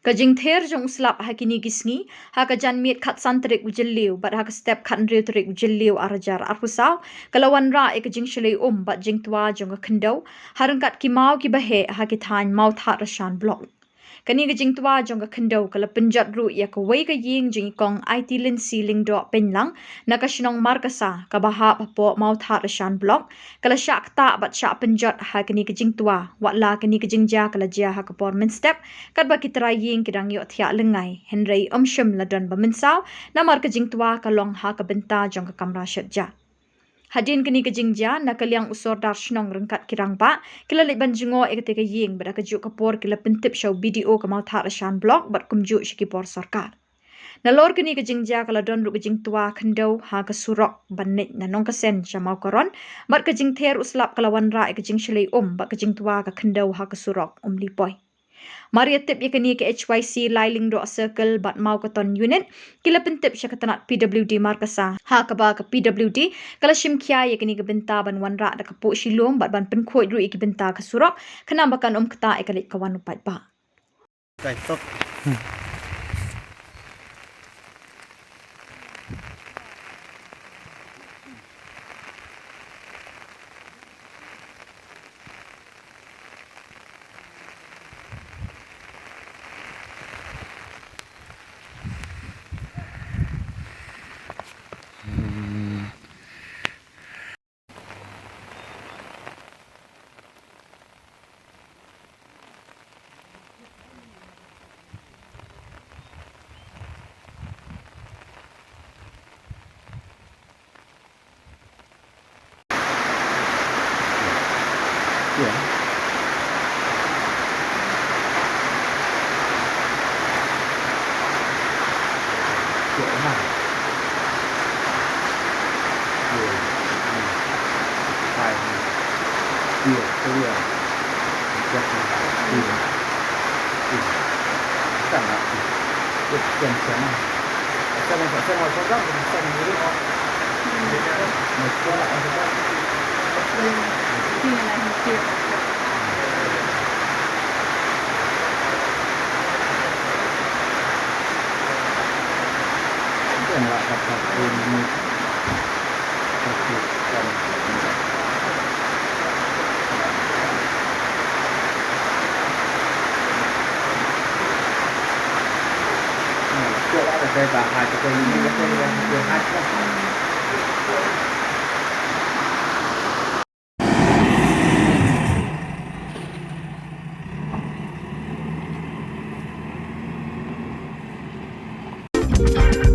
Kajing ther jong slap hakini gisngi ha ka janmiet khat santrik ujilliu bat ha ka step khat nriu trik ujilliu arajar arpusaw kalawan ra e kajing shalei bat jing tua jong ka kendau harangkat ki mau ki bahe ha ki than mau tha rashan blok kani ka jing tua jong ka kendau kala penjat ru ya ka wei ka ying jing kong IT lin ceiling do penlang na ka shnong markasa ka baha papo mau tha rashan blok kala syak ta bat syak penjat ha kani ka jing tua watla kani ka jing ja kala ja ha ka por min step kat ba kitra ying kidang yo thia lengai henrei omsham ladon ba min saw na mar ka jing tua ka long ha ka benta jong ka kamra shat ja Hadin kini ke jingja na kaliang usor dar shnong rengkat kirang ba kila le ban jingo ekate ka ying bada ka juk kapor kila pentip show video ka mau thar shan blog bat kumju shiki por sarkar na lor kini ke jingja kala don ru ke jing tua khandau ha ka surok banit na nong ka sen chamau koron bat ka jing ther uslap kala wan ra ka jing shlei bat ka jing tua ka khandau ha ka surok lipoi Maria tip yakani ke HYC Lailing do circle bat mau katon unit kila pentip syakatanat PWD markasa ha ka ba ka PWD kala shimkhya yakani ke benta ban wanra da ka po shilom bat ban penkhoi ru iki benta ka surok kana bakan kata ekalit kawan upat ba Kai top. Yeah. Yeah. Yeah. Five. Yeah. Clear. Exactly. Yeah. Cảm ơn. Được tiền chén này. Xem này, xem ngoài con góc thì xem như thế nào. Một con lại một con. Khi này một chiều. Cái này là tập trung như tập trung cần chỗ đã được đây và hai cái cây như cái cây đường hai Thank you.